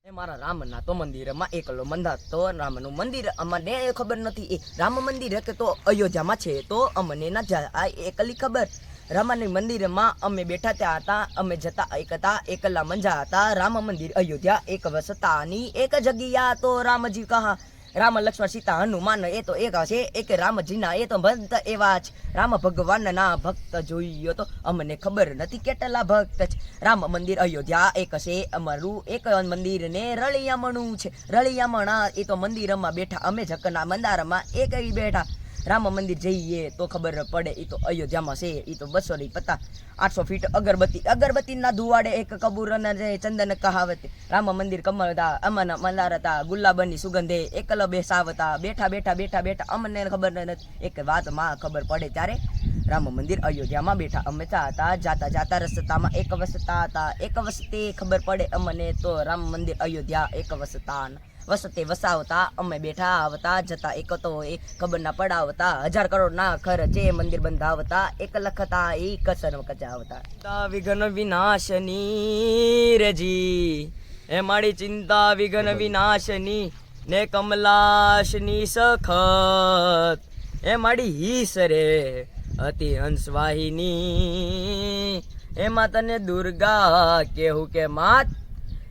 એ મારા રામના તો મંદિરમાં એકલો મંદાતો રામનું મંદિર અમને ખબર નથી એ રામ મંદિર કે તો અયોધ્યામાં છે તો અમને ના જાય આ એકલી ખબર રામની મંદિરમાં અમે બેઠા ત્યાં હતા અમે જતા એક હતા એકલા મંજા હતા રામ મંદિર અયોધ્યા એક વસતાની એક જગ્યા તો રામજી કહા રામ લક્ષ્મણ સીતા હનુમાન એ તો એક છે એક રામજીના એ તો ભક્ત એવા જ રામ ભગવાનના ભક્ત જોઈએ તો અમને ખબર નથી કેટલા ભક્ત છે રામ મંદિર અયોધ્યા એક છે અમારું એક મંદિર ને રળિયામણું છે રળિયામણા એ તો મંદિરમાં બેઠા અમે જકના મંદારમાં એક બેઠા રામ મંદિર જઈએ તો ખબર પડે એ તો અયોધ્યામાં છે એ તો 200 ની પતા 800 ફીટ અગરબત્તીના ધુવાડે એક કબૂરના ચંદન કહાવત રામ મંદિર કમળતા અમન મંદારતા ગુલાબની સુગંધે એકલ બેસાવતા બેઠા અમને ખબર નથી એક વાત માં ખબર પડે ત્યારે રામ મંદિર અયોધ્યામાં બેઠા અમે હતા જાતા રસ્તામાં એક વસતા હતા એક વસતે ખબર પડે અમને તો રામ મંદિર અયોધ્યા એક વસતે વસાવતા અમે બેઠા આવતા જતા એક તો એ ખબર ના પડાવતા 1000 કરોડ ના ખર્ચે મંદિર બંધાવતા એક લખતા એ કસર કચાવતા વિઘ્ન વિનાશની રેજી એ મારી ચિંતા વિઘ્ન વિનાશની ને કમલાશની સખત એ મારી હીસ રે અતિ હંસવાહિની એમાં તને દુર્ગા કેવું કે માત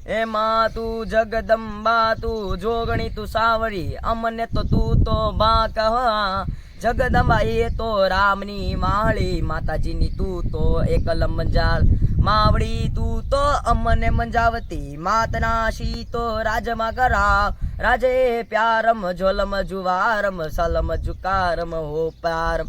એમાં તું જગદંબા તું જોગણી તું સાવરી અમને તો તું તો બા કહા જગદંબા એ તો રામની માળી માતાજીની તું તો એકલ મંજાળ માવડી તું તો અમને મંજાવતી માતનાશી તો રાજમાં કરાવ રાજે પ્યારમ જોલમ જુવારમ સલમ જુકારમ હો પારમ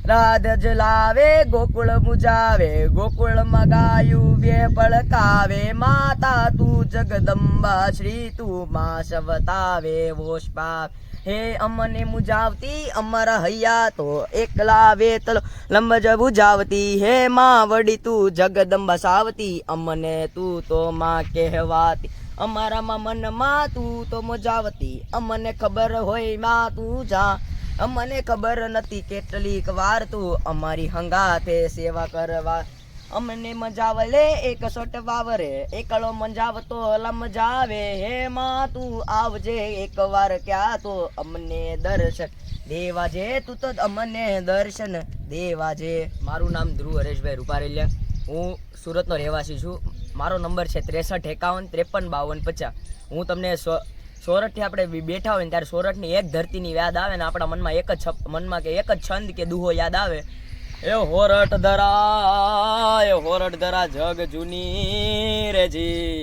રાધ જલાવે ગોકુળ મુજાવે ગોકુળ મગાયું વે પડકાવે માતા તું જગદંબા શ્રી તું માં સવતાવે વોષ્પા હે અમને મુજાવતી અમર હૈયા તો એકલા વેતલ લંબજ બુજાવતી હે માં વડી તું જગદંબા સાવતી અમને તું તો માં કહેવાતી અમારામાં મનમાં તું તો મુજાવતી અમને ખબર હોય માં તું જા અમને ખબર નથી કેટલીક વાર તું અમારી હંગાથે સેવા કરવા અમને મજાવલે એક સોટ વાવરે એકલો મંજાવતો લમજાવે હે માં તું આવજે એક વાર ક્યાં તો અમને દર્શન દેવાજે તું તો અમને દર્શન દેવાજે મારું નામ ધ્રુવ હરેશભાઈ રૂપારેલિયા હું સુરતનો રહેવાસી છું મારો નંબર છે 63 51 53 52 50 હું તમને સોરઠથી આપણે બેઠા હોય ને ત્યારે સોરઠની એક ધરતીની યાદ આવે ને આપણા મનમાં એક જ છંદ કે દુહો યાદ આવે એ હોરઠ ધરા જગ જૂની રેજી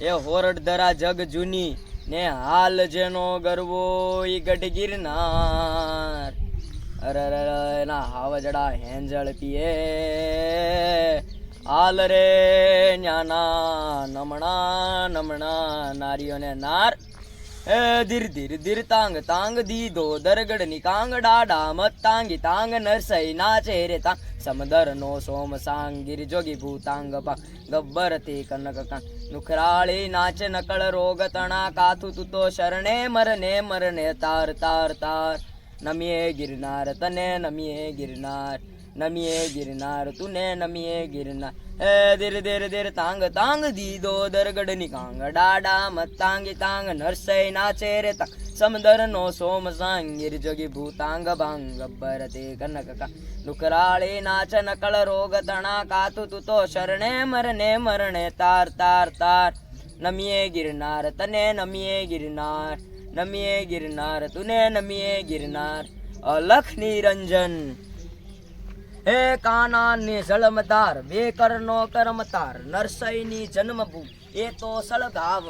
એ હોરઠ ધરા જગ જૂની ને હાલ જેનો ગરવો ઈ ગઢ ગિરનાર અરે એના હાવજડા હેંજળ પીએ હાલ રે ન્યાના નમણા નારીઓને નાર ધીર ધીર તાંગ દીધો દરગડ ની કાંગ ડાડા મત તાંગ નરસઈ નાચે રે તાંગ સમદર નો સોમ સાંગ ગિર જોગી ભૂતાંગ પા ગબ્બર તે કનક કાંગ નુખરાળી નાચ નકળ રોગ તણા કાથુ તું તો શરણે મરને તાર નમીએ ગિરનાર તને નમીએ ગિરનાર તુને નમીએ ગિરનાર હે ધીર તાંગ દીધો દરગડ ની કાંગ ડાડા મત તાંગ નરસઈ નાચે રે તાંગ સમદર નો સોમ સાંગીર જોગી ભૂતાંગ ભાંગ ગબ્બર તે કનક કા નુકરાળી નાચ નકળ રોગ તણા કાતુ તું તો શરણે મરને તાર નમીએ ગિરનાર તને નમીએ ગિરનાર તુને નમીએ ગિરનાર અલખ નિરંજન હે કાના ને જળમદાર બેકરનો કર્મતાર નરસઈની જન્મભૂમિ એ તો સળગાવ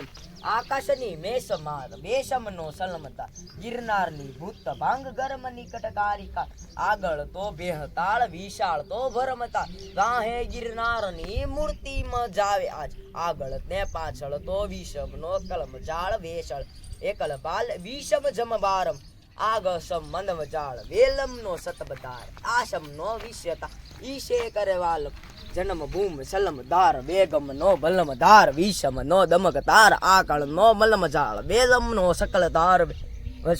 આકાશની મેષમાર બેશમનો સલમતાર ગિરનારની ભૂત ભાંગ ગરમ નિકટકારિકા આગળ તો બેહતાળ વિશાળ તો ભરમતા ગાહે ગિરનારની મૂર્તિ મજાવે આજ આગળ ને પાછળ તો વિષમનો કલમ જાળ વેષળ એકલ બાલ વિષમ જમબારમ આગસમ મંદવ જાળ વેલમ નો સતબદાર આશમ નો વિશ્યતા ઈશે કરેવાલ જન્મ ભૂમ સલમ ધાર બેગમ નો બલમ ધાર વિષમ નો દમક તાર આકળ નો મલમ જાળ વેલમ નો સકલ ધાર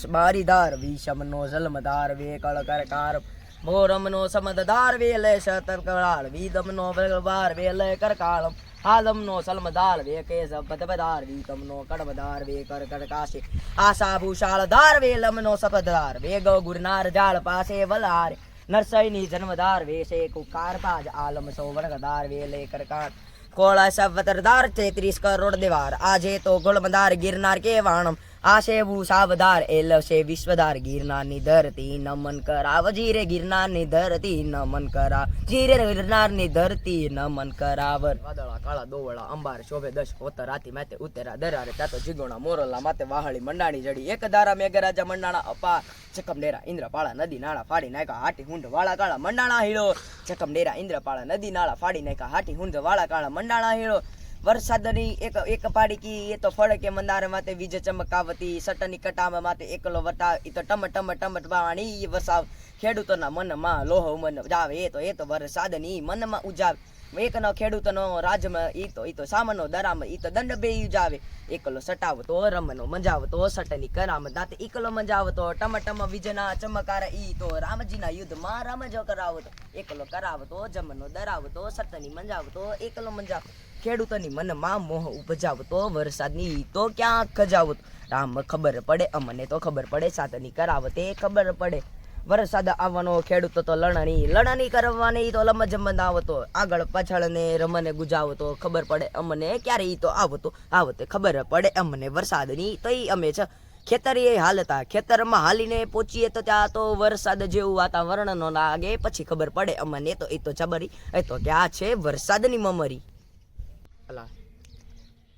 બારી ધાર વિષમ નો જલમ ધાર વેકળ કરકાર મોરમનો સમદદાર વેલે શતરકળાળ વિદમનો વેલવાર વેલે કરકાળમ આદમનો સલમદાર વે કેસ બદબદાર વિકમનો કડબદાર વે કર કરકાશે આશા ભૂષાળધાર વેલમનો સપદદાર વે ગો ગુરનાર જાળ પાસે વલાર નરસઈની જન્મદાર વેશે કુકાર પાજ આલમ સૌવર્ગદાર વેલે કરકાળ કોળા સવતરદાર 33 કરોડ દેવાર આજે તો ગુળમદાર ગિરનાર કે વાણમ આશે ભૂષાવધાર એલશે વિશ્વધાર ગિરનારની ધરતી નમન કરાવ જીરે ગિરનારની ધરતી નમન કરાવ જીરે ગિરનારની ધરતી નમન કરાવર વાદળા કાળા દોવળા અંબાર શોભે દશ હોતર રાતી માતે ઉતેરા દરારે તાતો જીગોણા મોરલા માતે વાહળી મંડાણી જડી એક ધારા મેઘરાજા મંડાણા અપા ચકમડેરા ઇન્દ્રપાળા નદી નાળા ફાડી નાખ્યા હાટી હુંડ વાળા કાળા મંડાણા હીળો ચકમડેરા ઇન્દ્રપાળા નદી નાળા ફાડી નાખ્યા હાટી હુંડ વાળા કાળા મંડાણા હીળો વરસાદની એક પાડીકી એ તો ફળકે મંદાર માતે વીજ ચમકાવતી સટની કટામ માતે એકલો વટા ઈ તો ટમ ટમ ટમ પાણી વસાવ ખેડૂતોના મનમાં લોહ મન જાવે એ તો વરસાદની મનમાં ઉજાવે એકનો ખેડૂતનો રાજમાં ઈ તો સામનો દરામ ઈ તો દંડ બે ઉજાવે એકલો સટાવતો રમનો મંજાવતો સટની કરામ દાતે એકલો મંજાવતો ટમ ટમ વીજના ચમકાર ઈ તો રામજીના યુદ્ધમાં રામજો કરાવતો એકલો કરાવતો જમનો દરાવતો સટની મંજાવતો એકલો મંજાવ ખેડૂતોની મનમાં મોહ ઉપજાવતો વરસાદની તો ક્યાં ખજાવતો રામ ખબર પડે અમને તો ખબર પડે સાતની કરાવતે ખબર પડે વરસાદ આવવાનો ખેડૂતો તો લણણી કરવાની તો લમજ મંદાવતો આગળ પાછળ ને રમને ગુજાવતો ખબર પડે અમને ક્યારે ઈ તો આવતે ખબર પડે અમને વરસાદની તો ઈ અમે છે ખેતરીએ હાલતા ખેતરમાં હાલીને પહોંચીએ તો ત્યાં તો વરસાદ જેવું વાતાવરણ ન લાગે પછી ખબર પડે અમને તો એ તો જબરી એ તો ક્યાં છે વરસાદની મમરી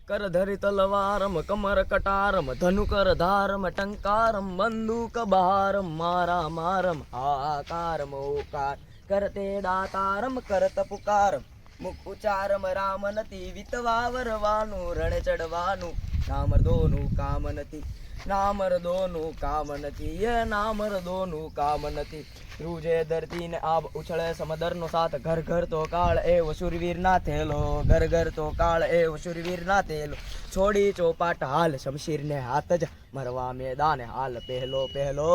કર ધરી તલવારમ કમર કટારમ ધનુ કર ધારમ ટંકારમ બંદૂક બહારમ મારા મારમ આકારમ ઓકાર કરતે દાતારમ કરત પુકારમ મુખ ઉચારમ રામ નથી વિતવા વરવાનું રણ ચડવાનું નામર્દોનું કામ નથી નામર્દોનું કામ નથી એ નામર્દોનું કામ નથી રૂજે ધરતી ને આબ ઉછળે સમદરનો સાથ ઘર ઘર તો કાળ એવો શૂરવીર ના થેલો ઘર ઘર તો કાળ એવો શૂરવીર ના થેલો છોડી ચોપાટ હાલ શમશીર ને હાથ જ મરવા મેદાને હાલ પહેલો પહેલો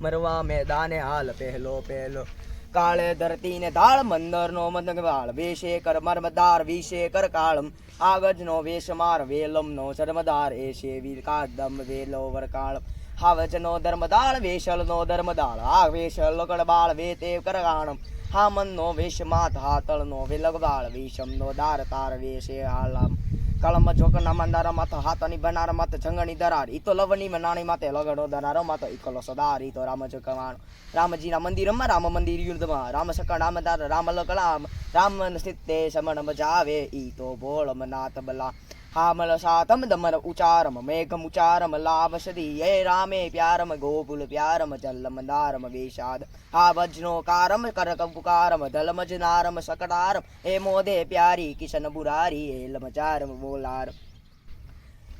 મરવા મેદાને હાલ પહેલો પહેલો કાળે ધરતી ને ધાળ મંદર નો મંદવાળ વેશે કર મર્મદાર વિશે કર કાળમ આગજ નો વેશ માર વેલમ નો ચર્મદાર એશે વીર કાદમ વેલો વરકાળ હાવજનો ધર્મદાળ વેશલ નો ધર્મદાળ આ વેશલ કડબાળ વે તે કરગાણમ હામન નો વેશ માત હાતળ નો વેલગવાળ વેશમ નો દાર તાર વેશે હાલમ કળમ જોકના મંદાર માથ હાથની બનાર માથ જંગણી દરાર ઈ તો લવણી મનાણી માતે લગડો દરારો માતો ઈકલો સદાર ઈ તો રામ જકવાણ રામજીના મંદિરમાં રામ મંદિર યુદ્ધમાં રામ સકળ રામદાર રામ લકળામ રામ સ્થિતે સમણ મજાવે ઈ તો બોળમ નાત બલા હામલ સાતમ દમર ઉચારમ મેઘમ ઉચારમ લાવશદી એ રામે પ્યારમ ગોકુલ પ્યારમ જલ્લમ દારમ વેશાદ આ વજનો કારમ કરક પુકારમ ધલમજ નારમ સકટારમ એ મોદે પ્યારી કિશન બુરારી એ લમચારમ બોલાર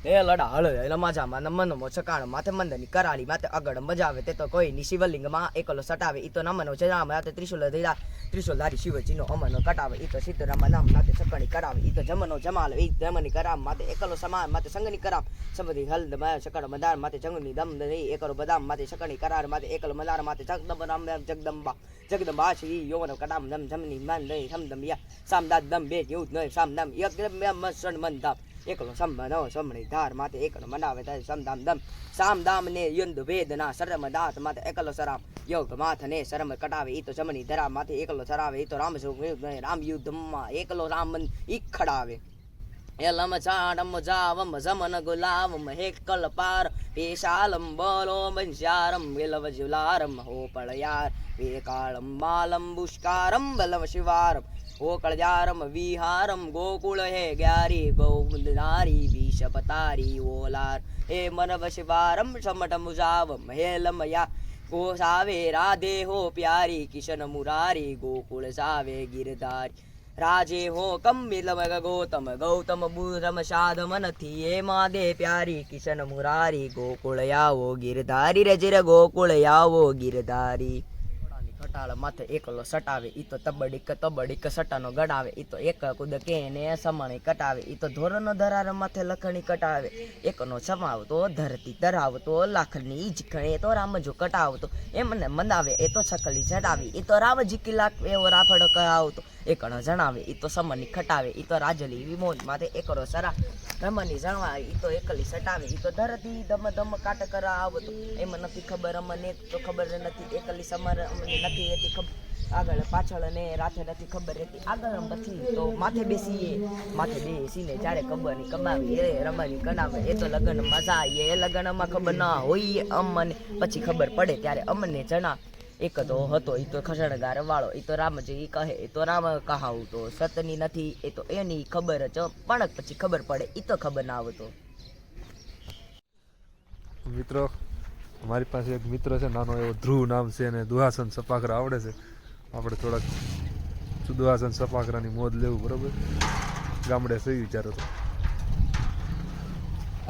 એ લડા હળ લમાજામાં નમનો છકાણ માથે મંદની કરાળી માથે આગળ મજાવે તે તો કોઈ ની શિવલિંગમાં એકલો સટાવે ઈ તો નમનો જરા માથે ત્રિશુલધારી શિવજીનો અમનો કટાવે ઈ તો સીતારામ નામ માથે છકણી કરાવે ઈ તો જમનો જમાલ ઈ જમની કરામ માથે એકલો સમાન માથે સંગની કરામ સમધી હલ્દ માં છકણ મદાર માથે જંગની દમ દઈ એકલો બદામ માથે છકણી કરાર માથે એકલો મદાર માથે જગદંબ રામ જગદંબા શ્રી યોવન કટામ દમ જમની મન દઈ સમદમ યા સામદાદ દમ બે યુદ્ધ નય સામદમ યગદમ મસણ મંદામ એકલો સંબનો સમણી ધાર માથે એકલો મનાવે થાય સમદામ દમ સામદામ ને યુંદ વેદના શરમ દાત માથે એકલો સરામ યોગ માથ ને શરમ કટાવે ઈ તો જમણી ધરા માથે એકલો સરાવે ઈ તો રામ યુદ્ધમાં એકલો રામ ઈ ખડાવે એલમ ચાડમ જાવમ જમન ગુલાવમ હેકલ પાર પેશાલમ બોલો બંશારમ વેલવ જુલારમ હો પળયાર વેકાળમ માલમ પુષ્કારમ બલવ શિવારમ ઓકળજારમ વિહારમ ગોકુળ હે ગ્યારી ગોવિંદનારી વિષપતારી ઓલાર હે મનવ શિવારમ સમટ મુજાવમ હેલમ યા ગોસાવે રાધે હો પ્યારી કિશન મુરારી ગોકુળ સાવે ગિરધારી રાજે હો કમિલમ ગૌતમ બુરમ સાધમ નથી એ માદે પ્યારી કિશન મુરારી ગોકુળ આવો ગિરધારી રજર ગોકુળ આવો ગિરધારી કટાળ માથે એકલો સટાવે ઈ તો તબડીક સટાનો ગડાવે ઈ તો એક કુદ કે ને સમણી કટાવે ઈ તો ધોરનો ધરાર માથે લખણી કટાવે એકનો સમાવતો ધરતી ધરાવતો લાખની ઈજ ખણે તો રામજો કટાવતો એમને મંદાવે એ તો છકલી જડાવી ઈ તો રાવજી કિલાક એવો રાફડો કરાવતો એકનો જણાવે ઈ તો સમની ખટાવે ઈ તો રાજલી વિમોજ માથે એકરો સરા રમની જણવા ઈ તો એકલી સટાવે ઈ તો ધરતી ધમ ધમ કાટ કરાવતો એમ નથી ખબર અમને તો ખબર નથી એકલી સમર અમને નથી એતી ખબર આગળ પાછળ ને રાતે નથી ખબર રહેતી આગળ પછી તો માથે બેસીને જ્યારે ખબરની કમાવી એ રમવાની કનાવે એ તો લગ્ન મજા એ લગ્નમાં ખબર ના હોય અમને પછી ખબર પડે ત્યારે અમને જણા એક તો હતો એ તો ખસણગાર વાળો એ તો રામજી કહે એ તો રામ કહાવું તો સતની નથી એ તો એની ખબર જ પણ પછી ખબર પડે એ તો ખબર ના આવતો. મિત્રો મારી પાસે એક મિત્ર છે નાનો એવો ધ્રુવ નામ છે અને દુહાસન સપાકરા આવડે છે. આપણે થોડાક દુહાસન સપાકરાની મોજ લેવું બરાબર ગામડે સહી વિચારો તો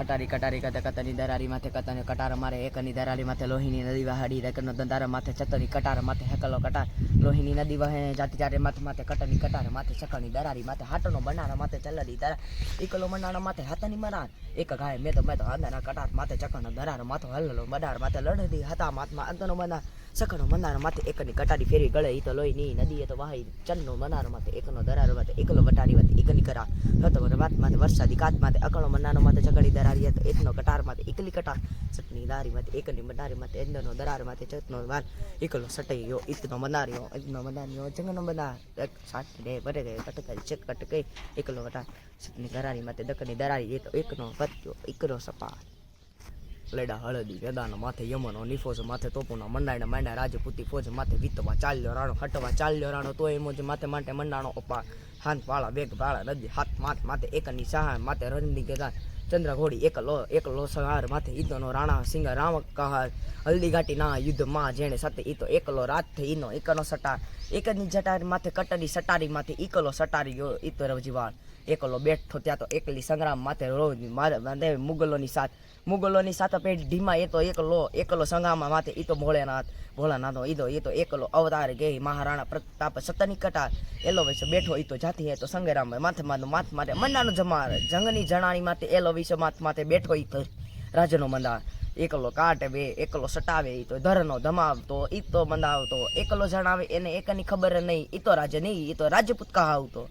કટારી કતાની દરારી માથે કતાને કટાર મારે એકની દરારી માથે લોહીની નદી વહાડી રેકનો દંદાર માથે ચતની કટાર માથે હેકલો કટાર લોહીની નદી વહે જાતિ ચારે માથે કટની કટાર માથે ચકની દરારી માથે હાટનો બનારા માથે ચલડી દરા એકલો મનાણા માથે હાથની મનાર એક ગાય મેં તો હાથના કટાર માથે ચકનો દરાર માથો હલલો મડાર માથે લડદી હતા માથમાં અંતનો મનાર સકનો મનાર માથે એકની કટારી ફેરી ગળે ઈ તો લોહીની નદી એ તો વહાઈ ચન્નો મનાર માથે એકનો દરાર માથે એકલો વટારી માથે એકની કરા હતો વાત માથે વરસાદી કાત માથે અકળો મનાનો માથે ચકડી દરારી હતો એકનો કટાર માથે એકલી કટાર ચટની દારી માથે એકની મનારી માથે એંદનો દરાર માથે ચતનો વાલ એકલો સટઈ યો ઇતનો મનારીયો જંગનો મનાર એક સાત દે બરે ગયો કટકાઈ ચેક કટકઈ એકલો કટાર ચટની દરારી માથે દકની દરારી એ તો એકનો પત્યો એકરો સપા લેડા હળદી વેદાનો માથે યમનો નિફોજ માથે તોપુનો મંડાણા માંડા રાજપૂતી ફોજ માથે વિતવા ચાલ્યો રાણો હટવા ચાલ્યો રાણો તો એમ જ માથે માટે મંડાણો અપા હાન પાળા વેગ પાળા નદી હાથ માથે એકની સહાય માથે રણની ગદા ચંદ્ર ઘોડી એકલો સંહાર માથે ઈદનો રાણા સિંહ રામ કહાર હલ્દી ઘાટી ના યુદ્ધ માં જેણે સાથે ઈ તો એકલો રાત થઈ ઈનો એકનો સટાર એકની જટાર માથે કટની સટારી માથે એકલો સટારી ગયો ઈ તો રવજીવાળ એકલો બેઠો ત્યાં તો એકલી સંગ્રામ માથે રોજ મારે મુગલોની સાથે પેટ ઢીમા એ તો એકલો સંગ્રામમાં માથે ઈ તો ભોળાનાથો ઈ તો એકલો અવતાર ગઈ મહારાણા પ્રતાપ સતની કટાર એલો વિશે બેઠો ઈ તો જાતિ હે તો સંગ્રામ માથે માથે મંડાનો જમાર જંગની જણાની માથે એલો વિશે માથે બેઠો ઈ તો રાજનો મંદાર એકલો કાટે બે એકલો સટાવે ઈ તો ધરનો ધમાવતો ઈ તો મંદાવતો એકલો જણાવે એને એકની ખબર નહીં ઈ તો રાજ નહીં ઈ તો રાજપૂત કહાવતો.